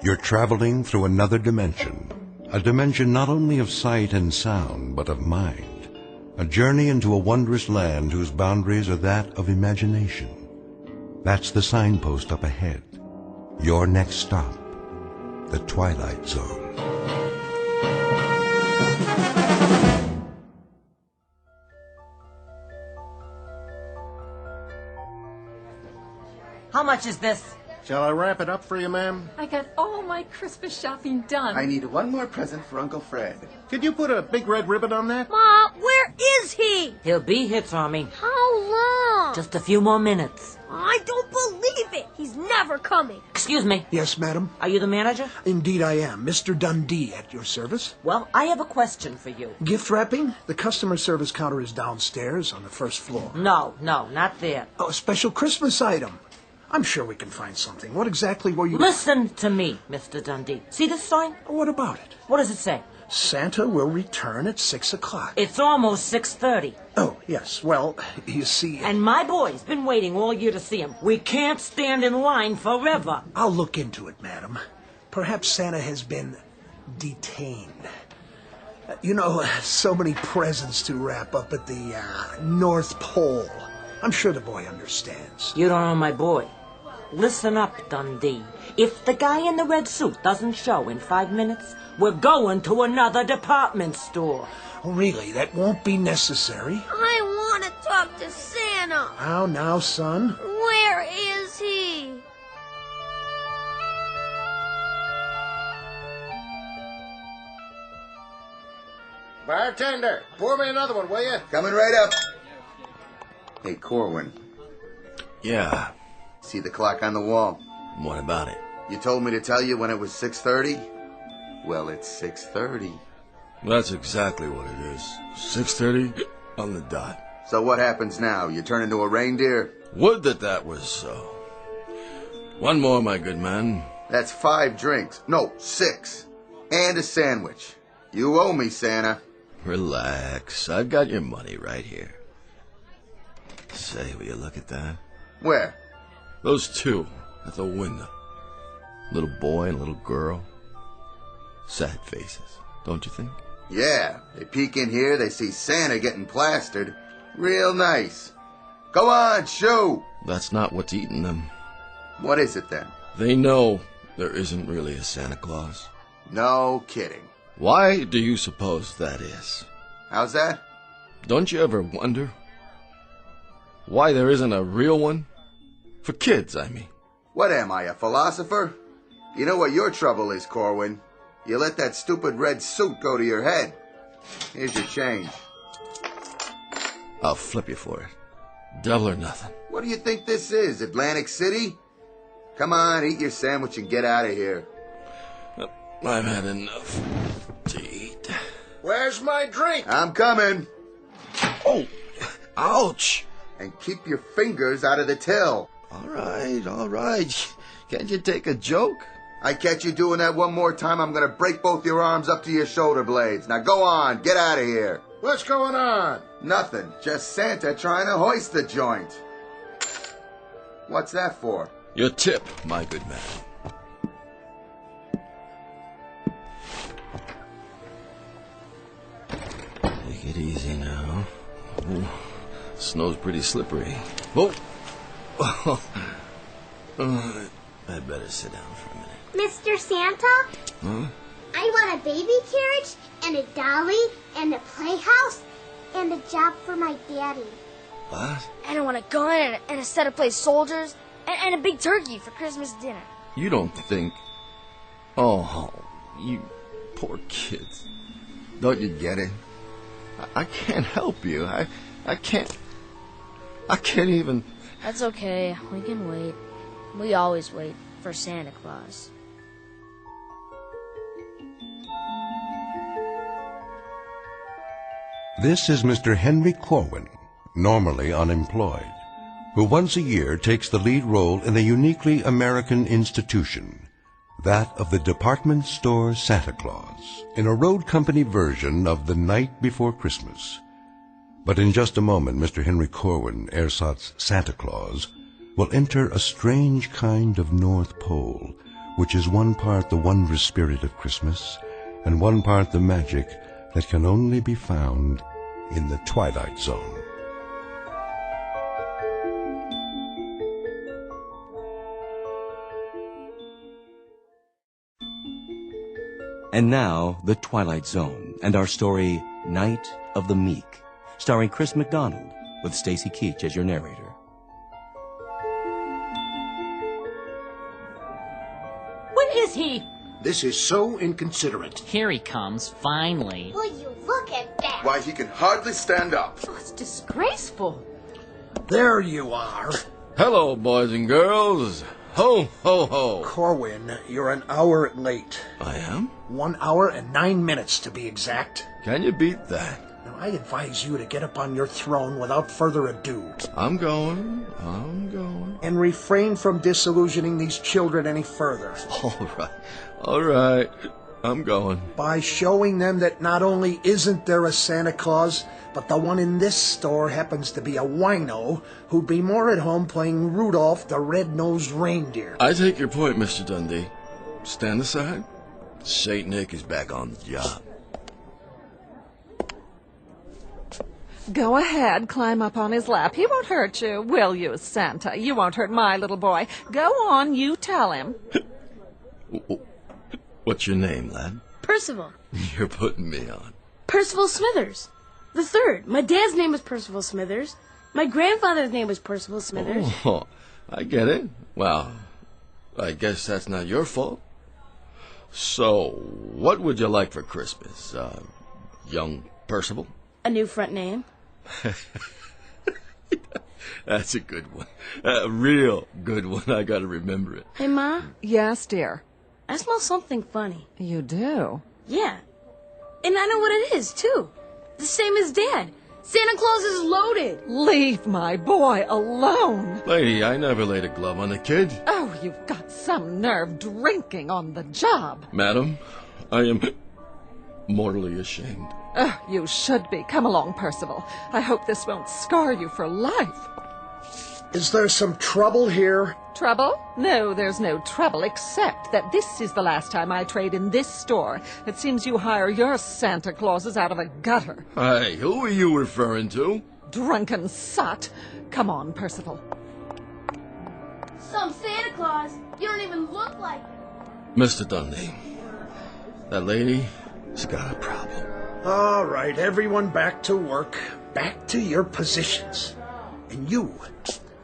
You're traveling through another dimension, a dimension not only of sight and sound, but of mind, a journey into a wondrous land whose boundaries are that of imagination. That's the signpost up ahead. Your next stop, the Twilight Zone. How much is this? Shall I wrap it up for you, ma'am? I got all my Christmas shopping done. I need one more present for Uncle Fred. Could you put a big red ribbon on that? Ma, where is he? He'll be here, Tommy. How long? Just a few more minutes. I don't believe it. He's never coming. Excuse me. Yes, madam? Are you the manager? Indeed I am. Mr. Dundee at your service. Well, I have a question for you. Gift wrapping? The customer service counter is downstairs on the first floor. No, not there. Oh, a special Christmas item. I'm sure we can find something. What exactly were you... Listen to me, Mr. Dundee. See this sign? What about it? What does it say? Santa will return at 6 o'clock. It's almost 6:30. Oh, yes. Well, you see... And my boy's been waiting all year to see him. We can't stand in line forever. I'll look into it, madam. Perhaps Santa has been detained. You know, so many presents to wrap up at the North Pole. I'm sure the boy understands. You don't know my boy. Listen up, Dundee. If the guy in the red suit doesn't show in 5 minutes, we're going to another department store. Oh, really? That won't be necessary. I want to talk to Santa. How now, son? Where is he? Bartender, pour me another one, will you? Coming right up. Hey, Corwin. Yeah, See the clock on the wall? what about it? You told me to tell you when it was 6:30? Well, it's 6:30. That's exactly what it is. 6:30 on the dot. So what happens now? You turn into a reindeer? Would that was so. One more, my good man. That's 5 drinks. No, 6. And a sandwich. You owe me, Santa. Relax. I've got your money right here. Say, will you look at that? Where? Those two at the window. Little boy and little girl. Sad faces, don't you think? Yeah, they peek in here, they see Santa getting plastered. Real nice. Go on, shoot! That's not what's eating them. What is it then? They know there isn't really a Santa Claus. No kidding. Why do you suppose that is? How's that? Don't you ever wonder why there isn't a real one? For kids, I mean. What am I, a philosopher? You know what your trouble is, Corwin? You let that stupid red suit go to your head. Here's your change. I'll flip you for it. Double or nothing. What do you think this is, Atlantic City? Come on, eat your sandwich and get out of here. I've had enough to eat. Where's my drink? I'm coming. Oh, ouch. And keep your fingers out of the till. All right. Can't you take a joke? I catch you doing that one more time, I'm going to break both your arms up to your shoulder blades. Now go on, get out of here. What's going on? Nothing, just Santa trying to hoist the joint. What's that for? Your tip, my good man. Take it easy now. Ooh, snow's pretty slippery. Oh! I'd better sit down for a minute. Mr. Santa? Huh? I want a baby carriage and a dolly and a playhouse and a job for my daddy. What? And I want a gun and a set of play soldiers and a big turkey for Christmas dinner. You don't think... Oh, you poor kids. Don't you get it? I can't help you. I can't even... That's okay. We can wait. We always wait for Santa Claus. This is Mr. Henry Corwin, normally unemployed, who once a year takes the lead role in a uniquely American institution, that of the department store Santa Claus, in a road company version of The Night Before Christmas. But in just a moment, Mr. Henry Corwin, ersatz Santa Claus, will enter a strange kind of North Pole, which is one part the wondrous spirit of Christmas and one part the magic that can only be found in the Twilight Zone. And now, The Twilight Zone, and our story, Night of the Meek, starring Chris McDonald, with Stacy Keach as your narrator. Where is he? This is so inconsiderate. Here he comes, finally. Will you look at that? Why, he can hardly stand up. Oh, it's disgraceful. There you are. Hello, boys and girls. Ho, ho, ho. Corwin, you're an hour late. I am? 1 hour and 9 minutes to be exact. Can you beat that? Now, I advise you to get up on your throne without further ado. I'm going. And refrain from disillusioning these children any further. All right. I'm going. By showing them that not only isn't there a Santa Claus, but the one in this store happens to be a wino who'd be more at home playing Rudolph the Red-Nosed Reindeer. I take your point, Mr. Dundee. Stand aside. Saint Nick is back on the job. Go ahead, climb up on his lap. He won't hurt you, will you, Santa? You won't hurt my little boy. Go on, you tell him. What's your name, lad? Percival. You're putting me on. Percival Smithers. The third. My dad's name was Percival Smithers. My grandfather's name was Percival Smithers. Oh, I get it. Well, I guess that's not your fault. So, what would you like for Christmas, young Percival? A new front name. That's a good one. A real good one. I gotta remember it. Hey, Ma? Yes, dear? I smell something funny. You do? Yeah. And I know what it is, too. The same as Dad. Santa Claus is loaded. Leave my boy alone. Lady, I never laid a glove on a kid. Oh, you've got some nerve drinking on the job. Madam, I am mortally ashamed. Oh, you should be. Come along, Percival. I hope this won't scar you for life. Is there some trouble here? Trouble? No, there's no trouble, except that this is the last time I trade in this store. It seems you hire your Santa Clauses out of a gutter. Hey, who are you referring to? Drunken sot. Come on, Percival. Some Santa Claus. You don't even look like him. Mr. Dundee, that lady's got a problem. All right, everyone back to work. Back to your positions. And you,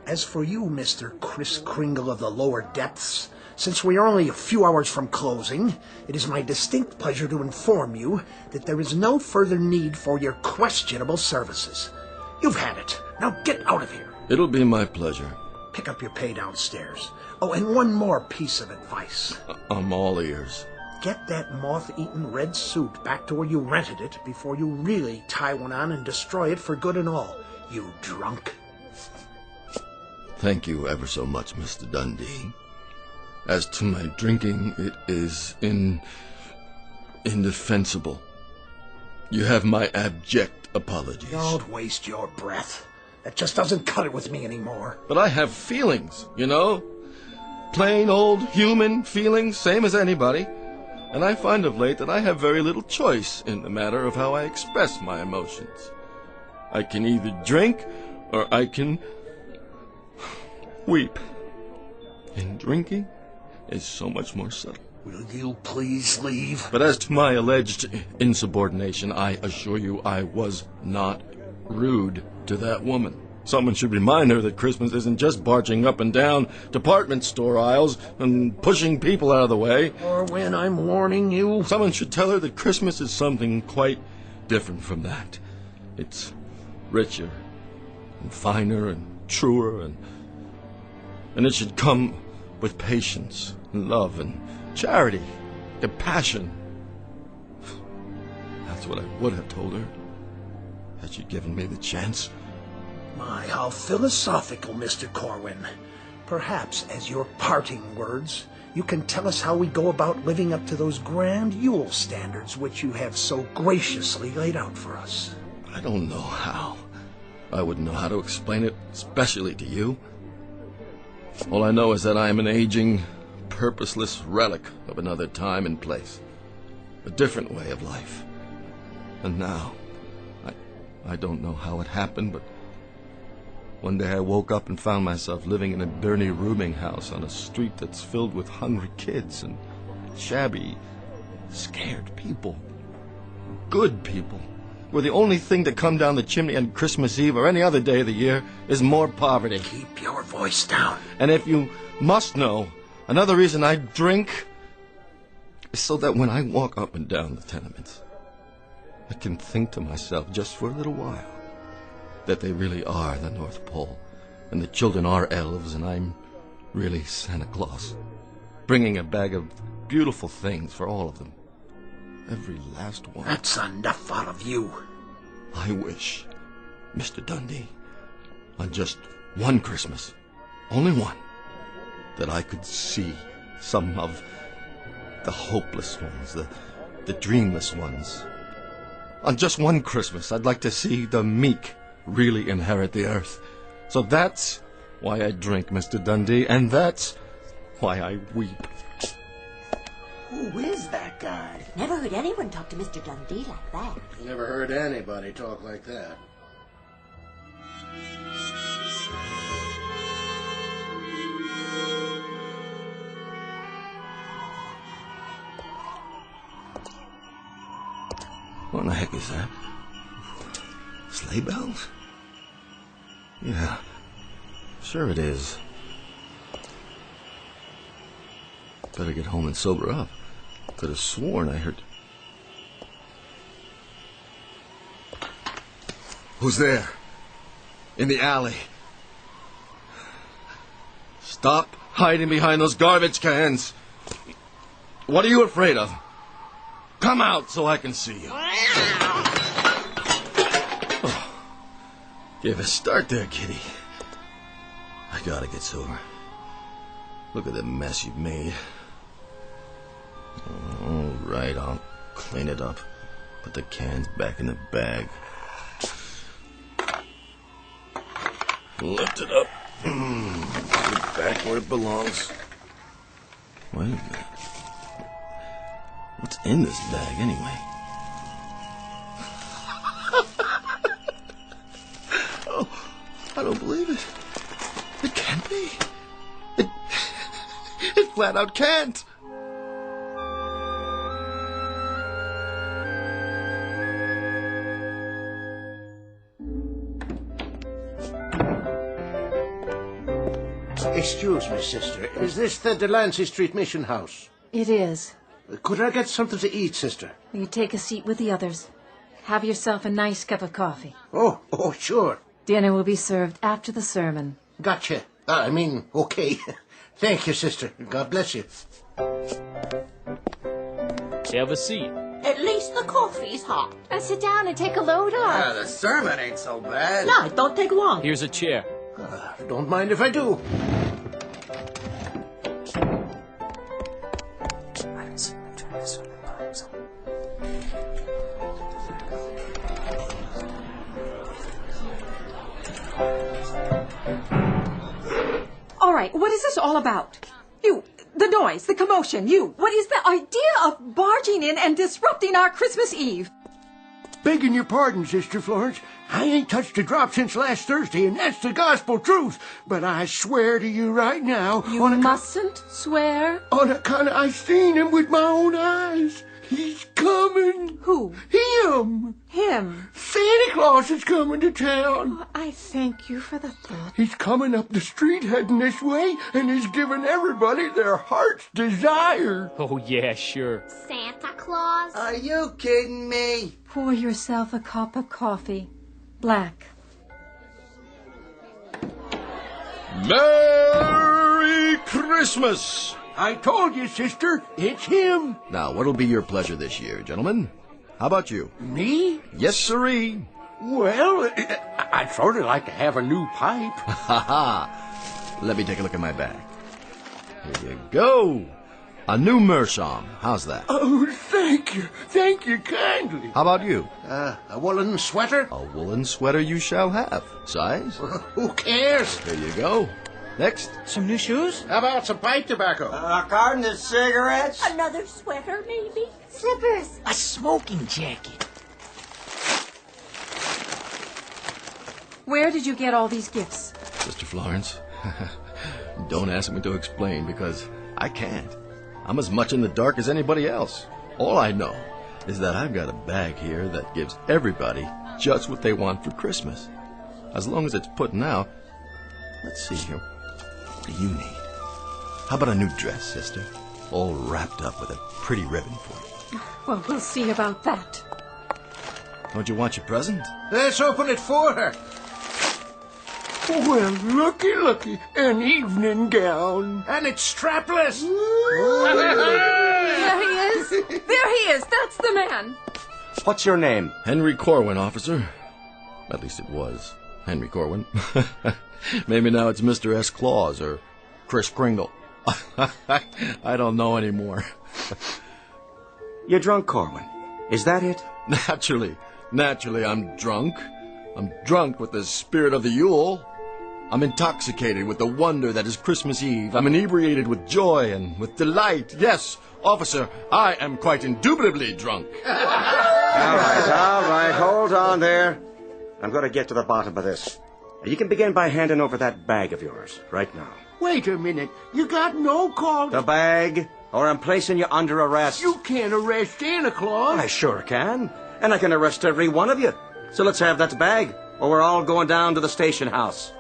as for you, Mr. Kris Kringle of the lower depths, since we are only a few hours from closing, it is my distinct pleasure to inform you that there is no further need for your questionable services. You've had it. Now get out of here. It'll be my pleasure. Pick up your pay downstairs. Oh, and one more piece of advice. I'm all ears. Get that moth-eaten red suit back to where you rented it before you really tie one on and destroy it for good and all, you drunk. Thank you ever so much, Mr. Dundee. As to my drinking, it is indefensible. You have my abject apologies. Don't waste your breath. That just doesn't cut it with me anymore. But I have feelings, you know? Plain old human feelings, same as anybody. And I find of late that I have very little choice in the matter of how I express my emotions. I can either drink, or I can weep. And drinking is so much more subtle. Will you please leave? But as to my alleged insubordination, I assure you I was not rude to that woman. Someone should remind her that Christmas isn't just barging up and down department store aisles and pushing people out of the way. Or when I'm warning you. Someone should tell her that Christmas is something quite different from that. It's richer and finer and truer, and it should come with patience and love and charity, compassion. That's what I would have told her, had she given me the chance. My, how philosophical, Mr. Corwin. Perhaps, as your parting words, you can tell us how we go about living up to those grand Yule standards which you have so graciously laid out for us. I don't know how. I wouldn't know how to explain it, especially to you. All I know is that I am an aging purposeless relic of another time and place. A different way of life. And now, I don't know how it happened, but one day I woke up and found myself living in a dirty rooming house on a street that's filled with hungry kids and shabby, scared people. Good people. Where the only thing to come down the chimney on Christmas Eve or any other day of the year is more poverty. Keep your voice down. And if you must know, another reason I drink is so that when I walk up and down the tenements, I can think to myself just for a little while that they really are the North Pole, and the children are elves, and I'm really Santa Claus, bringing a bag of beautiful things for all of them. Every last one. That's enough out of you. I wish, Mr. Dundee, on just one Christmas, only one, that I could see some of the hopeless ones, the dreamless ones. On just one Christmas, I'd like to see the meek really inherit the earth. So that's why I drink, Mr. Dundee, and that's why I weep. Who is that guy? Never heard anyone talk to Mr. Dundee like that. Never heard anybody talk like that. What in the heck is that? Sleigh bells? Yeah, sure it is. Better get home and sober up. Could have sworn I heard... Who's there? In the alley. Stop hiding behind those garbage cans. What are you afraid of? Come out so I can see you. Oh, give a start there, kitty. I gotta get sober. Look at the mess you've made. All right, I'll clean it up. Put the cans back in the bag. Lift it up. Put it back where it belongs. Wait a minute. What's in this bag, anyway? Oh, I don't believe it. It can't be. It flat out can't. Excuse me, sister. Is this the Delancey Street Mission House? It is. Could I get something to eat, sister? Will you take a seat with the others? Have yourself a nice cup of coffee. Oh, sure. Dinner will be served after the sermon. Gotcha. Okay. Thank you, sister. God bless you. Have a seat. At least the coffee's hot. Sit down and take a load off. The sermon ain't so bad. No, it don't take long. Here's a chair. Don't mind if I do. All right, what is this all about? You, the noise, the commotion, you. What is the idea of barging in and disrupting our Christmas Eve? Begging your pardon, Sister Florence. I ain't touched a drop since last Thursday, and that's the gospel truth. But I swear to you right now... You mustn't swear. On account of I seen him with my own eyes. He's coming. Who? Him. Him. Santa Claus is coming to town. Oh, I thank you for the thought. He's coming up the street heading this way, and he's giving everybody their heart's desire. Oh, yeah, sure. Santa Claus? Are you kidding me? Pour yourself a cup of coffee. Black. Merry Christmas! I told you, sister, it's him. Now, what'll be your pleasure this year, gentlemen? How about you? Me? Yes, sirree. Well, I'd sort of like to have a new pipe. Ha ha! Let me take a look at my bag. Here you go. A new meerschaum. How's that? Oh, thank you. Thank you kindly. How about you? A woolen sweater? A woolen sweater you shall have. Size? Who cares? Here you go. Next. Some new shoes? How about some pipe tobacco? A carton of cigarettes? Another sweater, maybe? Slippers. A smoking jacket. Where did you get all these gifts? Sister Florence, don't ask me to explain because I can't. I'm as much in the dark as anybody else. All I know is that I've got a bag here that gives everybody just what they want for Christmas. As long as it's putting out. Let's see here. What do you need? How about a new dress, sister? All wrapped up with a pretty ribbon for you. Well, we'll see about that. Don't you want your present? Let's open it for her. Well, looky, an evening gown. And it's strapless. There he is. There he is. That's the man. What's your name? Henry Corwin, officer. At least it was Henry Corwin. Maybe now it's Mr. S. Claus or Kris Kringle. I don't know anymore. You're drunk, Corwin. Is that it? Naturally, I'm drunk. I'm drunk with the spirit of the Yule. I'm intoxicated with the wonder that is Christmas Eve. I'm inebriated with joy and with delight. Yes, officer, I am quite indubitably drunk. All right, hold on there. I'm going to get to the bottom of this. You can begin by handing over that bag of yours right now. Wait a minute. You got no call. The bag, or I'm placing you under arrest. You can't arrest Santa Claus. I sure can. And I can arrest every one of you. So let's have that bag, or we're all going down to the station house.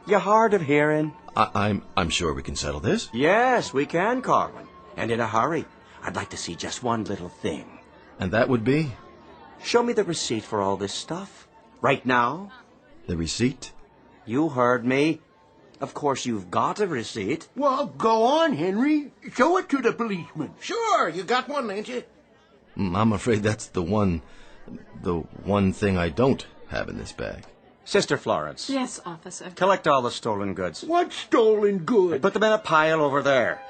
You hard of hearing? I'm sure we can settle this. Yes, we can, Corwin. And in a hurry. I'd like to see just one little thing. And that would be? Show me the receipt for all this stuff. Right now. The receipt? You heard me. Of course you've got a receipt. Well, go on, Henry. Show it to the policeman. Sure, you got one, ain't you? I'm afraid that's the one thing I don't have in this bag. Sister Florence. Yes, officer. Collect all the stolen goods. What stolen goods? Put them in a pile over there.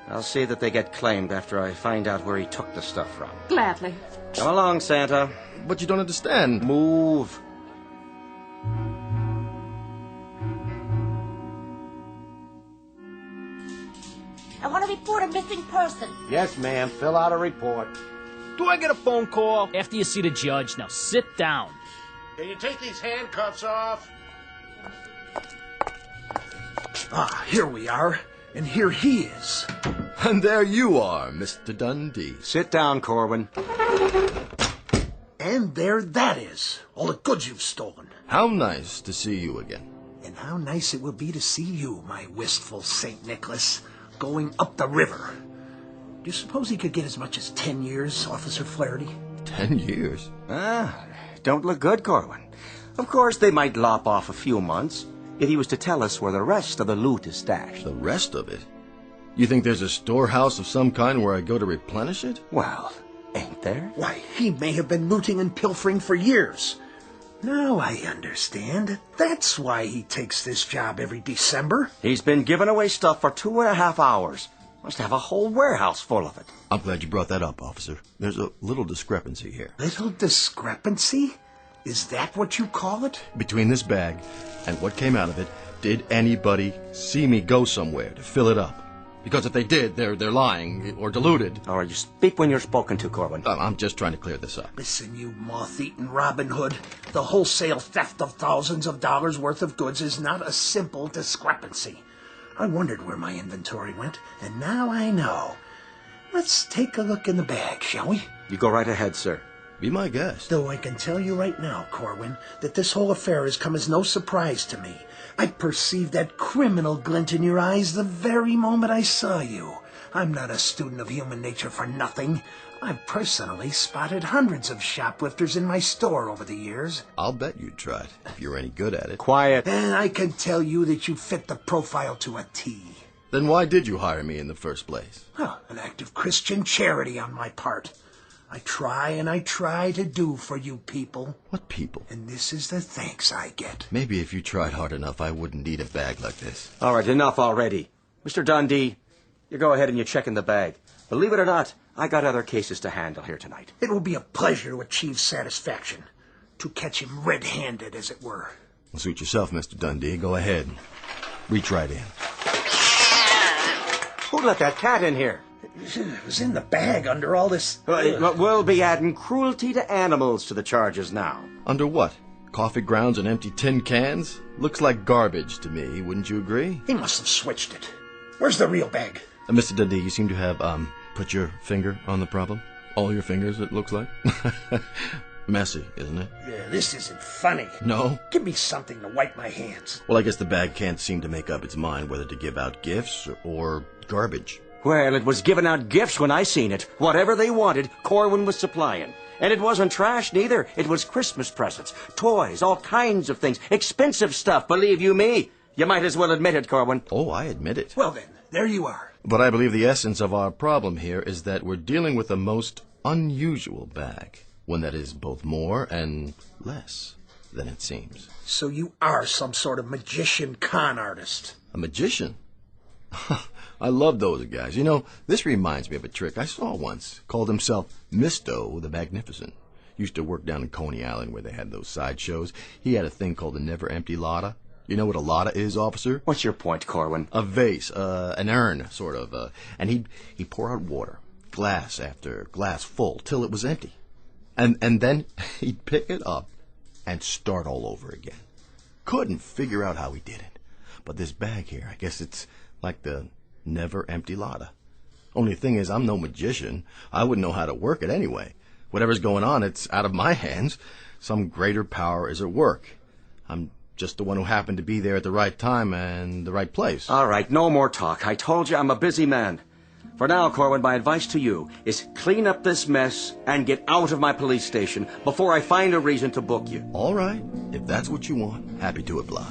I'll see that they get claimed after I find out where he took the stuff from. Gladly. Come along, Santa. But you don't understand. Move. I want to report a missing person. Yes, ma'am. Fill out a report. Do I get a phone call? After you see the judge. Now sit down. Can you take these handcuffs off? Ah, here we are. And here he is. And there you are, Mr. Dundee. Sit down, Corwin. And there that is. All the goods you've stolen. How nice to see you again. And how nice it will be to see you, my wistful St. Nicholas, going up the river. Do you suppose he could get as much as 10 years, Officer Flaherty? 10 years? Don't look good, Corwin. Of course, they might lop off a few months if he was to tell us where the rest of the loot is stashed. The rest of it? You think there's a storehouse of some kind where I go to replenish it? Well, ain't there? Why, he may have been looting and pilfering for years. Now I understand. That's why he takes this job every December. He's been giving away stuff for 2.5 hours. Must have a whole warehouse full of it. I'm glad you brought that up, officer. There's a little discrepancy here. Little discrepancy? Is that what you call it? Between this bag and what came out of it, did anybody see me go somewhere to fill it up? Because if they did, they're lying or deluded. All right, you speak when you're spoken to, Corwin. I'm just trying to clear this up. Listen, you moth-eaten Robin Hood. The wholesale theft of thousands of dollars worth of goods is not a simple discrepancy. I wondered where my inventory went, and now I know. Let's take a look in the bag, shall we? You go right ahead, sir. Be my guest. Though I can tell you right now, Corwin, that this whole affair has come as no surprise to me. I perceived that criminal glint in your eyes the very moment I saw you. I'm not a student of human nature for nothing. I've personally spotted hundreds of shoplifters in my store over the years. I'll bet you'd try it, if you're any good at it. Quiet. And I can tell you that you fit the profile to a T. Then why did you hire me in the first place? Oh, an act of Christian charity on my part. I try and I try to do for you people. What people? And this is the thanks I get. Maybe if you tried hard enough, I wouldn't need a bag like this. All right, enough already. Mr. Dundee, You go ahead and you check in the bag. Believe it or not, I got other cases to handle here tonight. It will be a pleasure to achieve satisfaction. To catch him red-handed, as it were. Well, suit yourself, Mr. Dundee. Go ahead. Reach right in. Who let that cat in here? It was in the bag under all this... We'll be adding cruelty to animals to the charges now. Under what? Coffee grounds and empty tin cans? Looks like garbage to me, wouldn't you agree? He must have switched it. Where's the real bag? Mr. Dundee, you seem to have, put your finger on the problem. All your fingers, it looks like. Messy, isn't it? Yeah, this isn't funny. No? Give me something to wipe my hands. Well, I guess the bag can't seem to make up its mind whether to give out gifts or garbage. Well, it was giving out gifts when I seen it. Whatever they wanted, Corwin was supplying. And it wasn't trash neither. It was Christmas presents, toys, all kinds of things. Expensive stuff, believe you me. You might as well admit it, Corwin. Oh, I admit it. Well then, there you are. But I believe the essence of our problem here is that we're dealing with a most unusual bag. One that is both more and less than it seems. So you are some sort of magician con artist. A magician? I love those guys. You know, this reminds me of a trick I saw once. Called himself Misto the Magnificent. Used to work down in Coney Island where they had those sideshows. He had a thing called the Never Empty Lotta. You know what a lotta is, officer? What's your point, Corwin? A vase, an urn, sort of. And he'd pour out water, glass after glass full, till it was empty. And then he'd pick it up and start all over again. Couldn't figure out how he did it. But this bag here, I guess it's like the Never Empty Lotta. Only thing is, I'm no magician. I wouldn't know how to work it anyway. Whatever's going on, it's out of my hands. Some greater power is at work. I'm just the one who happened to be there at the right time and the right place. All right, no more talk. I told you I'm a busy man. For now, Corwin, my advice to you is clean up this mess and get out of my police station before I find a reason to book you. All right. If that's what you want, happy to oblige.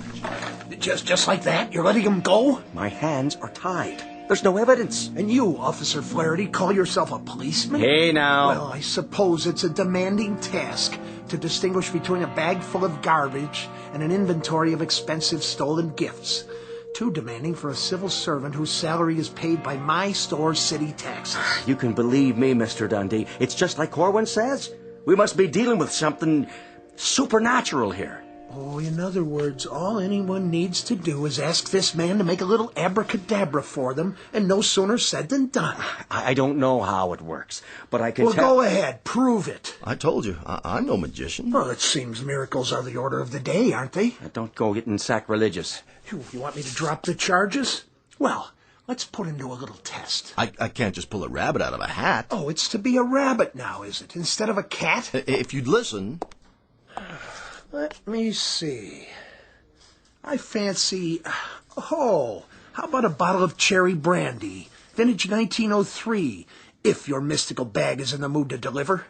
Just like that? You're letting him go? My hands are tied. There's no evidence. And you, Officer Flaherty, call yourself a policeman? Hey, now. Well, I suppose it's a demanding task to distinguish between a bag full of garbage and an inventory of expensive stolen gifts. Too demanding for a civil servant whose salary is paid by my store's city taxes. You can believe me, Mr. Dundee. It's just like Corwin says. We must be dealing with something supernatural here. Oh, in other words, all anyone needs to do is ask this man to make a little abracadabra for them, and no sooner said than done. I don't know how it works, but I can Well, go ahead. Prove it. I told you, I'm no magician. Well, it seems miracles are the order of the day, aren't they? Don't go getting sacrilegious. You want me to drop the charges? Well, let's put him to a little test. I can't just pull a rabbit out of a hat. Oh, it's to be a rabbit now, is it? Instead of a cat? If you'd listen... Let me see. I fancy... Oh, how about a bottle of cherry brandy? Vintage 1903, if your mystical bag is in the mood to deliver.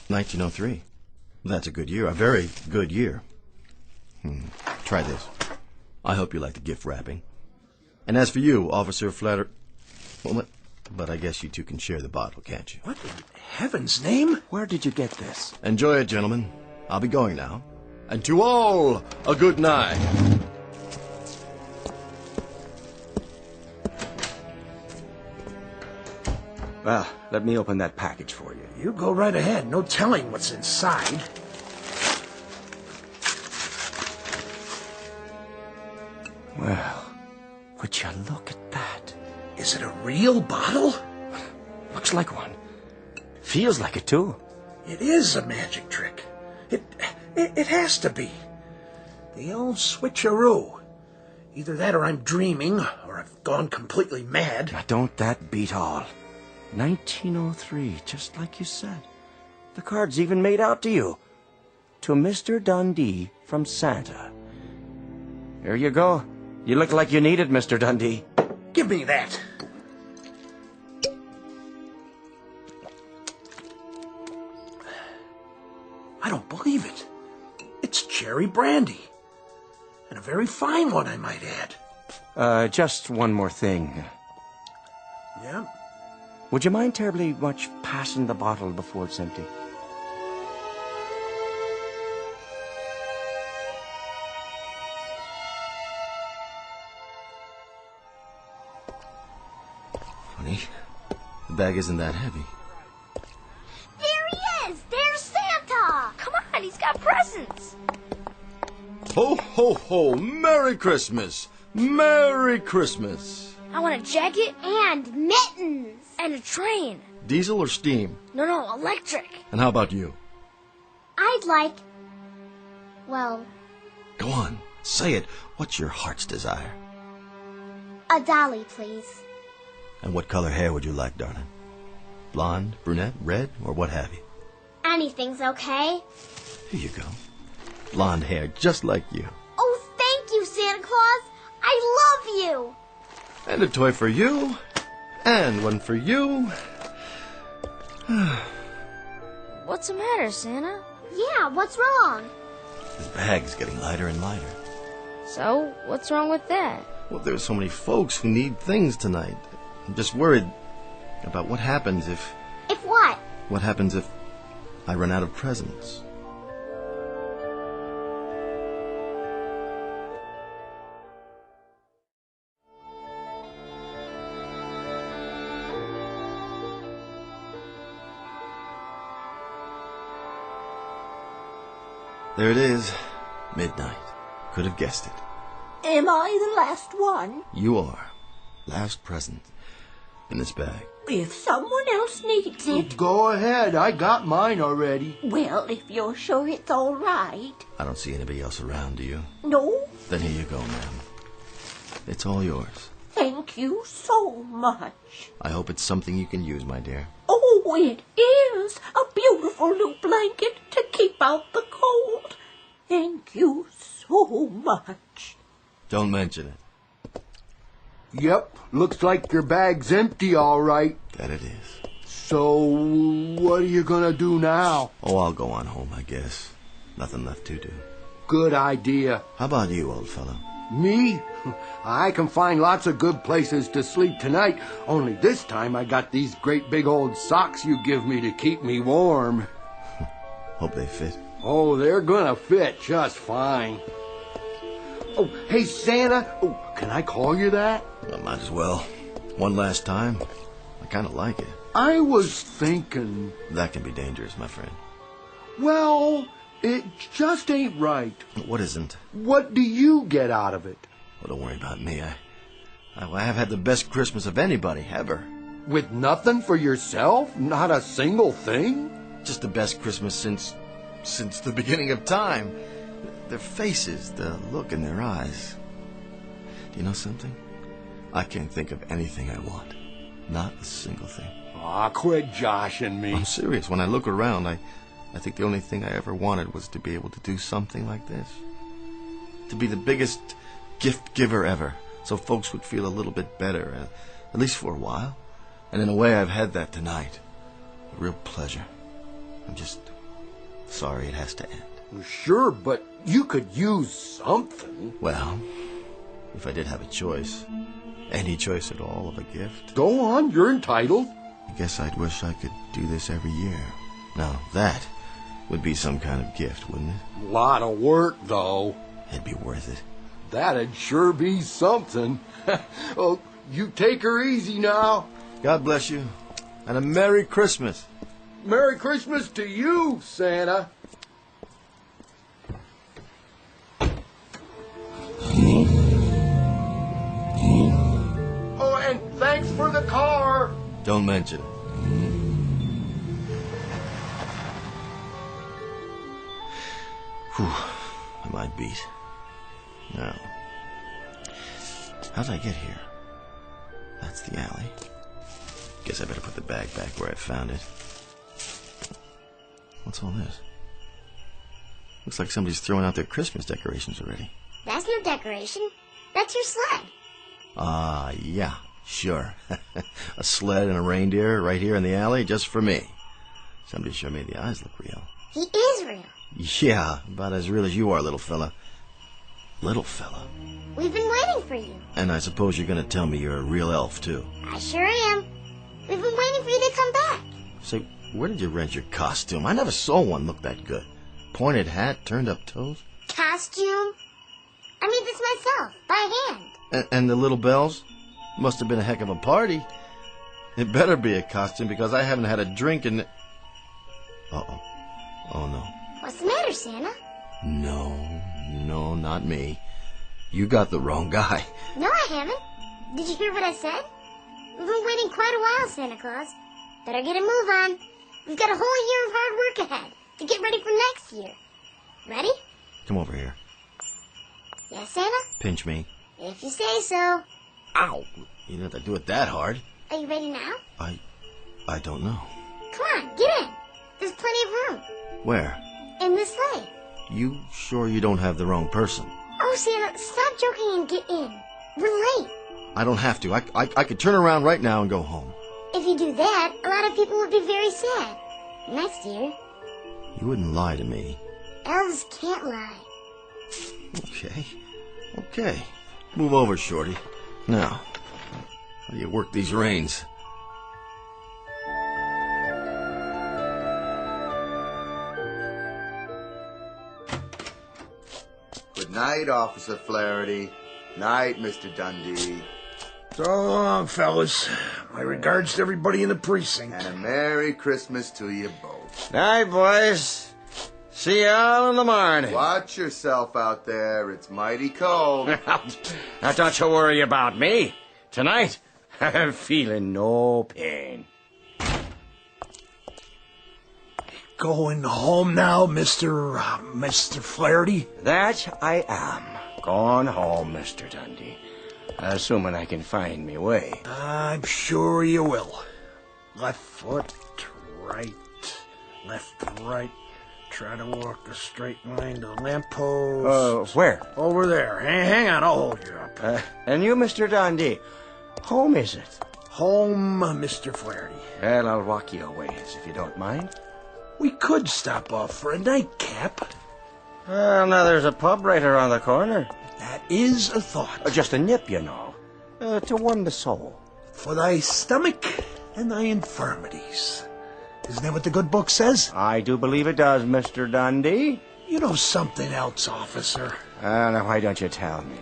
1903. That's a good year. A very good year. Try this. I hope you like the gift wrapping. And as for you, Officer Flatter... Well, but I guess you two can share the bottle, can't you? What in heaven's name? Where did you get this? Enjoy it, gentlemen. I'll be going now. And to all, a good night. Well, let me open that package for you. You go right ahead. No telling what's inside. Well, would you look at that? Is it a real bottle? Looks like one. Feels like it, too. It is a magic trick. It has to be. The old switcheroo. Either that or I'm dreaming, or I've gone completely mad. Now, don't that beat all? 1903, just like you said. The card's even made out to you. To Mr. Dundee from Santa. Here you go. You look like you need it, Mr. Dundee. Give me that. I don't believe it. It's cherry brandy. And a very fine one, I might add. Just one more thing. Yeah? Would you mind terribly much passing the bottle before it's empty? honey. The bag isn't that heavy. There he is! There's Santa! Come on, he's got presents. Ho, ho, ho! Merry Christmas! Merry Christmas! I want a jacket And mittens! and a train. Diesel or steam? No, electric. And how about you? I'd like... well, Go on, say it. What's your heart's desire? a dolly, please. And what color hair would you like, darling? Blonde, brunette, red, or what have you? Anything's okay. Here you go. Blonde hair, just like you. Oh, thank you, Santa Claus. I love you. And a toy for you. And one for you. What's the matter, Santa? Yeah, what's wrong? This bag's getting lighter and lighter. So, what's wrong with that? Well, there's so many folks who need things tonight. I'm just worried about what happens if... If what? What happens if I run out of presents? There it is. Midnight. Could have guessed it. Am I the last one? You are. Last present. In this bag. If someone else needs it... Go ahead. I got mine already. Well, if you're sure it's all right. I don't see anybody else around, do you? No? Then here you go, ma'am. It's all yours. Thank you so much. I hope it's something you can use, my dear. Oh, it is a beautiful new blanket to keep out the cold. Thank you so much. Don't mention it. Yep, looks like your bag's empty, all right. That it is. So, what are you gonna do now? Oh, I'll go on home, I guess. Nothing left to do. Good idea. How about you, old fellow? Me? I can find lots of good places to sleep tonight, only this time I got these great big old socks you give me to keep me warm. Hope they fit. Oh, they're gonna fit just fine. Oh, hey, Santa. Oh, can I call you that? Well, might as well. One last time. I kind of like it. I was thinking... That can be dangerous, my friend. Well, it just ain't right. What isn't? What do you get out of it? Well, don't worry about me. I have had the best Christmas of anybody, ever. With nothing for yourself? Not a single thing? Just the best Christmas since the beginning of time. Their faces, the look in their eyes. Do you know something? I can't think of anything I want. Not a single thing. Aw, quit joshing me. I'm serious. When I look around, I think the only thing I ever wanted was to be able to do something like this. To be the biggest gift giver ever. So folks would feel a little bit better, at least for a while. And in a way, I've had that tonight. A real pleasure. I'm just sorry it has to end. Sure, but you could use something. Well, if I did have a choice, any choice at all of a gift. Go on, you're entitled. I guess I'd wish I could do this every year. Now, that would be some kind of gift, wouldn't it? Lot of work, though. It'd be worth it. That'd sure be something. Oh, you take her easy now. God bless you, and a Merry Christmas. Merry Christmas to you, Santa. Oh, and thanks for the car. Don't mention it. Whew, I might beat. Now, how did I get here? That's the alley. Guess I better put the bag back where I found it. What's all this? Looks like somebody's throwing out their Christmas decorations already. That's no decoration. That's your sled. Ah, yeah, sure. A sled and a reindeer right here in the alley just for me. Somebody sure made the eyes look real. He is real. Yeah, about as real as you are, little fella. Little fella? We've been waiting for you. And I suppose you're going to tell me you're a real elf, too. I sure am. We've been waiting for you to come back. Say, where did you rent your costume? I never saw one look that good. Pointed hat, turned up toes. Costume? I made this myself, by hand. And the little bells? Must have been a heck of a party. It better be a costume because I haven't had a drink in... Uh-oh. Oh, no. What's the matter, Santa? No, not me. You got the wrong guy. No, I haven't. Did you hear what I said? We've been waiting quite a while, Santa Claus. Better get a move on. We've got a whole year of hard work ahead to get ready for next year. Ready? Come over here. Yes, Santa? Pinch me. If you say so. Ow! You don't have to do it that hard. Are you ready now? I don't know. Come on, get in. There's plenty of room. Where? In this sleigh. You sure you don't have the wrong person? Oh, Santa, stop joking and get in. We're late. I don't have to. I could turn around right now and go home. If you do that, a lot of people would be very sad. Next year. You wouldn't lie to me. Elves can't lie. Okay. Move over, Shorty. Now, how do you work these reins? Good night, Officer Flaherty. Night, Mr. Dundee. So long, fellas. My regards to everybody in the precinct. And a Merry Christmas to you both. Night, boys. See y'all in the morning. Watch yourself out there. It's mighty cold. Now, don't you worry about me. Tonight, I'm feeling no pain. Going home now, Mr. Flaherty? That I am. Going home, Mr. Dundee. Assuming I can find me way. I'm sure you will. Left foot, right, left, right. Try to walk a straight line to the lamppost. Where? Over there. Hang on, I'll hold you up. And you, Mr. Dundee, home is it? Home, Mr. Flaherty. Well, I'll walk you a ways, if you don't mind. We could stop off for a nightcap. Well, now there's a pub right around the corner. That is a thought. Just a nip, you know. To warm the soul. For thy stomach and thy infirmities. Isn't that what the good book says? I do believe it does, Mr. Dundee. You know something else, officer. Now, why don't you tell me?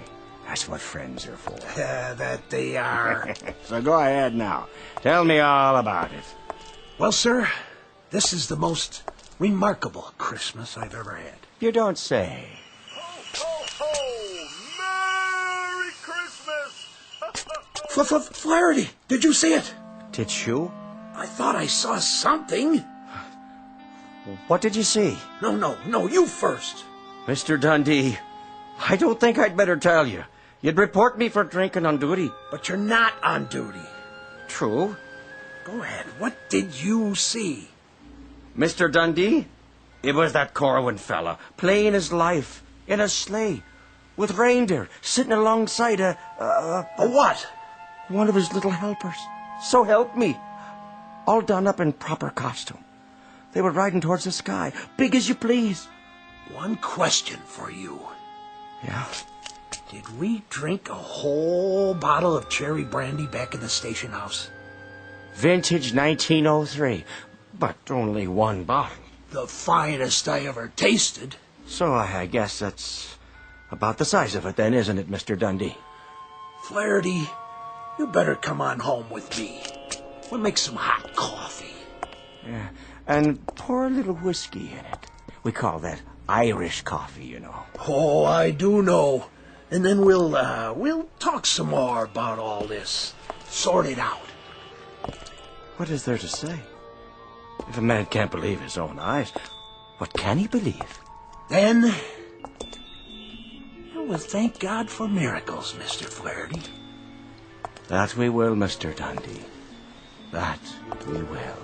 That's what friends are for. That they are. So go ahead now. Tell me all about it. Well, sir, this is the most remarkable Christmas I've ever had. You don't say. Merry Christmas! Flaherty, did you see it? Did you? I thought I saw something. What did you see? No, you first. Mr. Dundee, I don't think I'd better tell you. You'd report me for drinking on duty. But you're not on duty. True. Go ahead. What did you see? Mr. Dundee, it was that Corwin fella, playing his life in a sleigh, with reindeer sitting alongside a what? One of his little helpers. So help me. All done up in proper costume. They were riding towards the sky, big as you please. One question for you. Yeah? Did we drink a whole bottle of cherry brandy back in the station house? Vintage 1903, but only one bottle. The finest I ever tasted. So I guess that's about the size of it then, isn't it, Mr. Dundee? Flaherty, you better come on home with me. We'll make some hot coffee. Yeah, and pour a little whiskey in it. We call that Irish coffee, you know. Oh, I do know. And then we'll talk some more about all this. Sort it out. What is there to say? If a man can't believe his own eyes, what can he believe? Then, we'll thank God for miracles, Mr. Flaherty. That we will, Mr. Dundee. That we will.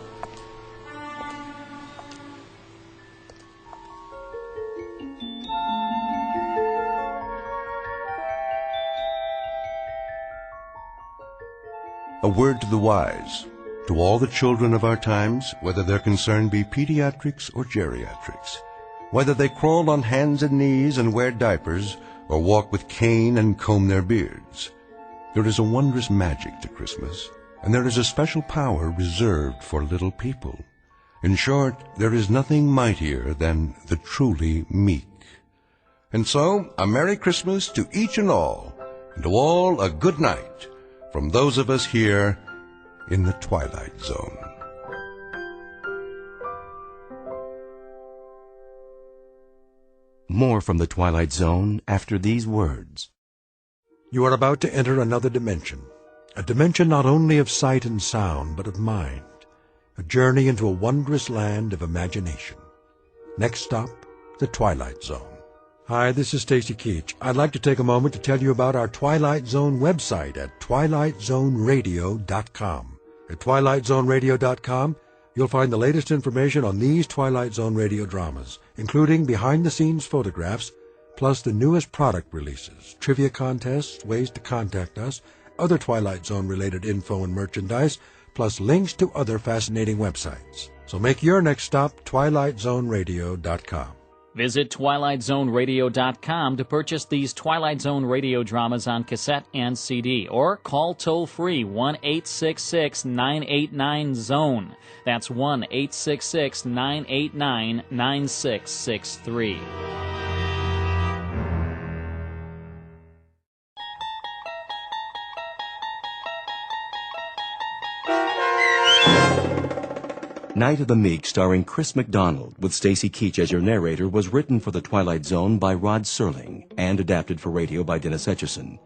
A word to the wise, to all the children of our times, whether their concern be pediatrics or geriatrics, whether they crawl on hands and knees and wear diapers, or walk with cane and comb their beards. There is a wondrous magic to Christmas, and there is a special power reserved for little people. In short, there is nothing mightier than the truly meek. And so, a Merry Christmas to each and to all a good night, from those of us here in the Twilight Zone. More from the Twilight Zone after these words. You are about to enter another dimension. A dimension not only of sight and sound, but of mind. A journey into a wondrous land of imagination. Next stop, the Twilight Zone. Hi, this is Stacy Keach. I'd like to take a moment to tell you about our Twilight Zone website at twilightzoneradio.com. At twilightzoneradio.com, you'll find the latest information on these Twilight Zone radio dramas, including behind-the-scenes photographs, plus the newest product releases, trivia contests, ways to contact us, other Twilight Zone-related info and merchandise, plus links to other fascinating websites. So make your next stop twilightzoneradio.com. Visit twilightzoneradio.com to purchase these Twilight Zone radio dramas on cassette and CD, or call toll-free 1-866-989-ZONE. That's 1-866-989-9663. Night of the Meek, starring Chris McDonald, with Stacy Keach as your narrator, was written for the Twilight Zone by Rod Serling and adapted for radio by Dennis Etchison.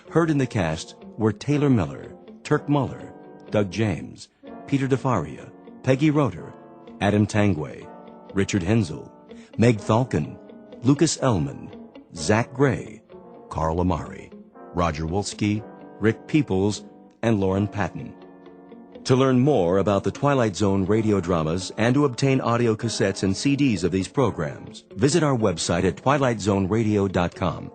Heard in the cast were Taylor Miller, Turk Muller, Doug James, Peter DeFaria, Peggy Roeder, Adam Tangway, Richard Hensel, Meg Falcon, Lucas Ellman, Zach Gray, Carl Amari, Roger Wolski, Rick Peoples, and Lauren Patton. To learn more about the Twilight Zone radio dramas and to obtain audio cassettes and CDs of these programs, visit our website at twilightzoneradio.com.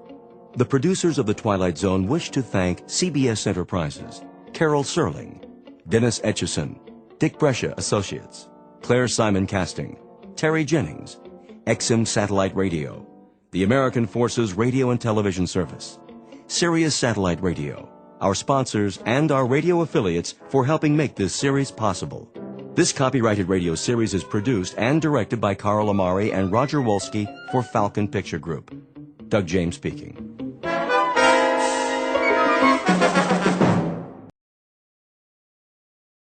The producers of the Twilight Zone wish to thank CBS Enterprises, Carol Serling, Dennis Etchison, Dick Brescia Associates, Claire Simon Casting, Terry Jennings, XM Satellite Radio, the American Forces Radio and Television Service, Sirius Satellite Radio, our sponsors, and our radio affiliates for helping make this series possible. This copyrighted radio series is produced and directed by Carl Amari and Roger Wolski for Falcon Picture Group. Doug James speaking.